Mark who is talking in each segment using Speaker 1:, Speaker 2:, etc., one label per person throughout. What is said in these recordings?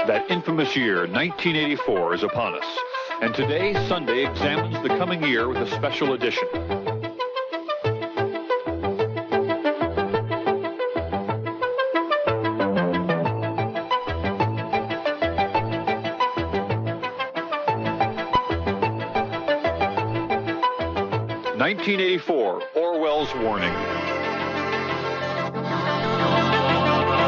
Speaker 1: That infamous year, 1984, is upon us. And today, Sunday, examines the coming year with a special edition. "1984, Orwell's Warning."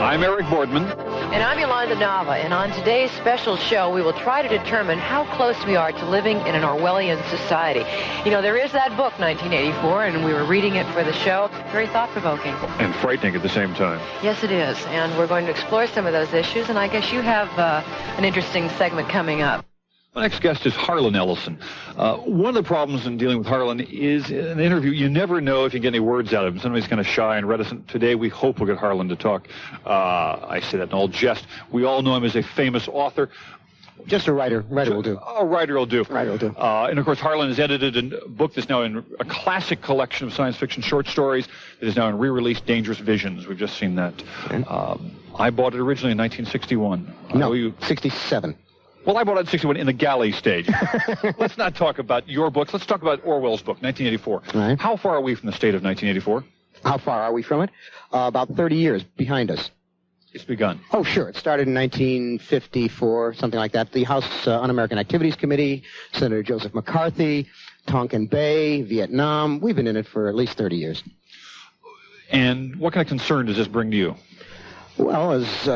Speaker 1: I'm Eric Boardman.
Speaker 2: And I'm Yolanda Nava, and on today's special show, we will try to determine how close we are to living in an Orwellian society. You know, there is that book, 1984, and we were reading it for the show. Very thought-provoking.
Speaker 1: And frightening at the same time.
Speaker 2: Yes, it is, and we're going to explore some of those issues, and I guess you have an interesting segment coming up.
Speaker 1: My next guest is Harlan Ellison. One of the problems in dealing with Harlan is in an interview, you never know if you get any words out of him. Somebody's kind of shy and reticent. Today, we hope we'll get Harlan to talk. I say that in all jest. We all know him as a famous author.
Speaker 3: Just a writer. Writer will do.
Speaker 1: Oh, writer will do.
Speaker 3: Writer will do.
Speaker 1: And, of course, Harlan has edited a book that's now in a classic collection of science fiction short stories that is now in re-release, Dangerous Visions. We've just seen that. I bought it originally in 1961.
Speaker 3: No, 67.
Speaker 1: Well, I bought it in 61 in the galley stage. Let's not talk about your books. Let's talk about Orwell's book, 1984.
Speaker 3: Right.
Speaker 1: How far are we from the state of 1984?
Speaker 3: How far are we from it? About 30 years behind us.
Speaker 1: It's begun.
Speaker 3: Oh, sure. It started in 1954, something like that. The House Un-American Activities Committee, Senator Joseph McCarthy, Tonkin Bay, Vietnam. We've been in it for at least 30 years.
Speaker 1: And what kind of concern does this bring to you?
Speaker 3: Well, as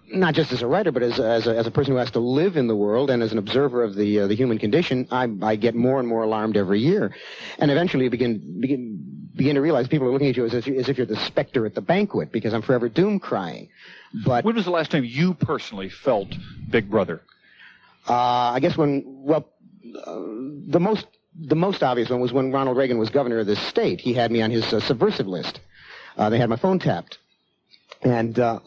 Speaker 3: not just as a writer, but as a person who has to live in the world and as an observer of the human condition, I get more and more alarmed every year, and eventually you begin to realize people are looking at you as if you're the specter at the banquet, because I'm forever doom crying. But
Speaker 1: when was the last time you personally felt Big Brother?
Speaker 3: I guess the most obvious one was when Ronald Reagan was governor of this state. He had me on his subversive list. They had my phone tapped. And, I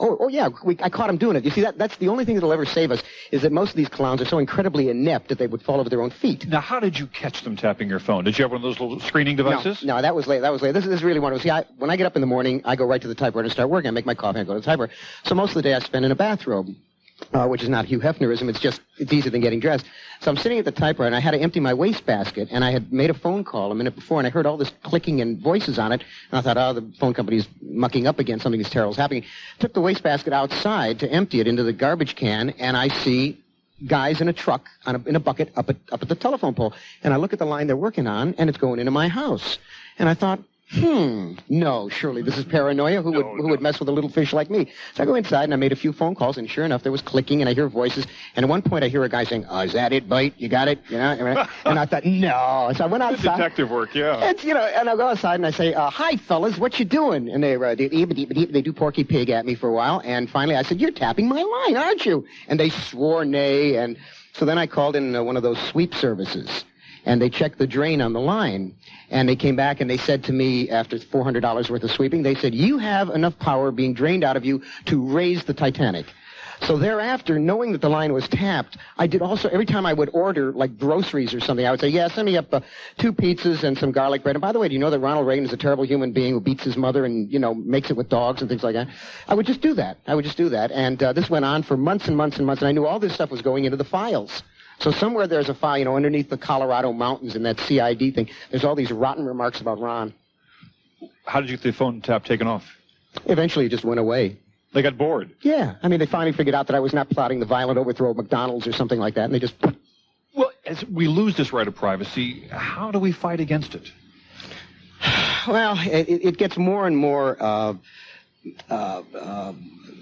Speaker 3: caught him doing it. You see, that's the only thing that'll ever save us, is that most of these clowns are so incredibly inept that they would fall over their own feet.
Speaker 1: Now, how did you catch them tapping your phone? Did you have one of those little screening devices?
Speaker 3: No, that was late. This is really one of them. See, when I get up in the morning, I go right to the typewriter and start working. I make my coffee and I go to the typewriter. So most of the day I spend in a bathrobe, which is not Hugh Hefnerism. It's easier than getting dressed. So I'm sitting at the typewriter, and I had to empty my wastebasket, and I had made a phone call a minute before, and I heard all this clicking and voices on it, and I thought, the phone company's mucking up again. Something terrible is happening. Took the wastebasket outside to empty it into the garbage can, and I see guys in a truck in a bucket up at the telephone pole. And I look at the line they're working on, and it's going into my house. And I thought, no, surely this is paranoia. Who would mess with a little fish like me? So I go inside and I made a few phone calls, and sure enough, there was clicking, and I hear voices. And at one point, I hear a guy saying, "Is that it, Bite? You got it?" You know, and I thought, no. So I went outside.
Speaker 1: Detective work, yeah.
Speaker 3: And I go outside and I say, "Hi, fellas, what you doing?" And they do Porky Pig at me for a while, and finally I said, "You're tapping my line, aren't you?" And they swore nay, and so then I called in one of those sweep services. And they checked the drain on the line. And they came back and they said to me, after $400 worth of sweeping, they said, "You have enough power being drained out of you to raise the Titanic." So thereafter, knowing that the line was tapped, I did also, every time I would order, like groceries or something, I would say, "Yeah, send me up 2 pizzas and some garlic bread. And by the way, do you know that Ronald Reagan is a terrible human being who beats his mother and, makes it with dogs and things like that?" I would just do that. And this went on for months and months and months, and I knew all this stuff was going into the files. So somewhere there's a file, underneath the Colorado mountains in that CID thing, there's all these rotten remarks about Ron.
Speaker 1: How did you get the phone tap taken off?
Speaker 3: Eventually it just went away.
Speaker 1: They got bored.
Speaker 3: Yeah. They finally figured out that I was not plotting the violent overthrow of McDonald's or something like that, and they just...
Speaker 1: Well, as we lose this right of privacy, how do we fight against it?
Speaker 3: Well, it gets more and more...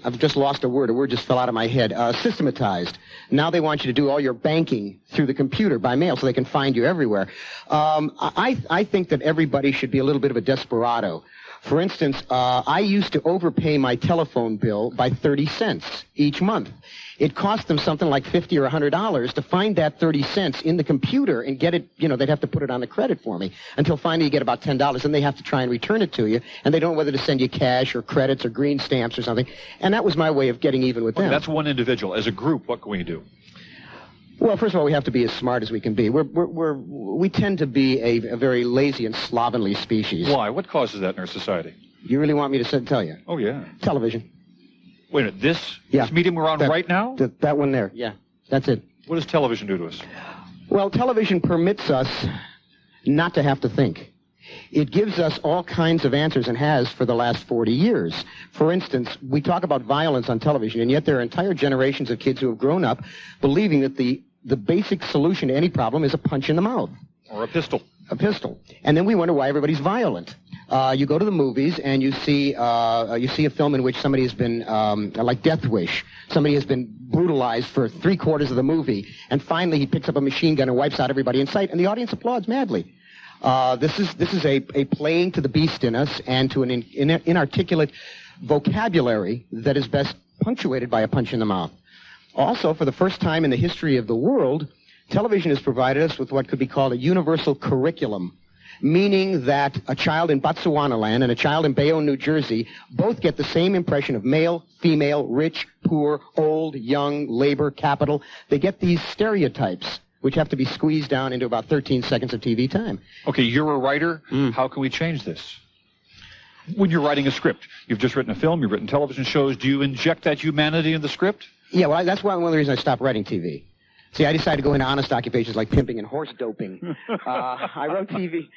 Speaker 3: I've just lost a word. A word just fell out of my head. Systematized. Now they want you to do all your banking through the computer by mail so they can find you everywhere. I think that everybody should be a little bit of a desperado. For instance, I used to overpay my telephone bill by 30 cents each month. It cost them something like $50 or $100 to find that 30 cents in the computer and get it, they'd have to put it on the credit for me until finally you get about $10, and they have to try and return it to you, and they don't know whether to send you cash or credits or green stamps or something. And that was my way of getting even with them.
Speaker 1: That's one individual. As a group, what can we do?
Speaker 3: Well, first of all, we have to be as smart as we can be. We tend to be a very lazy and slovenly species.
Speaker 1: Why? What causes that in our society?
Speaker 3: You really want me to tell you?
Speaker 1: Oh, yeah.
Speaker 3: Television.
Speaker 1: Wait a minute, this medium we're on right now?
Speaker 3: That one there, yeah. That's it.
Speaker 1: What does television do to us?
Speaker 3: Well, television permits us not to have to think. It gives us all kinds of answers and has for the last 40 years. For instance, we talk about violence on television, and yet there are entire generations of kids who have grown up believing that the basic solution to any problem is a punch in the mouth.
Speaker 1: Or a pistol.
Speaker 3: A pistol. And then we wonder why everybody's violent. You go to the movies and you see a film in which somebody has been, like Death Wish, somebody has been brutalized for 3/4 of the movie, and finally he picks up a machine gun and wipes out everybody in sight, and the audience applauds madly. This is a playing to the beast in us and to an inarticulate vocabulary that is best punctuated by a punch in the mouth. Also, for the first time in the history of the world, television has provided us with what could be called a universal curriculum, meaning that a child in Botswana and a child in Bayonne, New Jersey, both get the same impression of male, female, rich, poor, old, young, labor, capital. They get these stereotypes, which have to be squeezed down into about 13 seconds of TV time.
Speaker 1: Okay, you're a writer. How can we change this? When you're writing a script, you've just written a film, you've written television shows, do you inject that humanity in the script?
Speaker 3: Yeah, well, that's one of the reasons I stopped writing TV. See, I decided to go into honest occupations like pimping and horse doping. I wrote TV.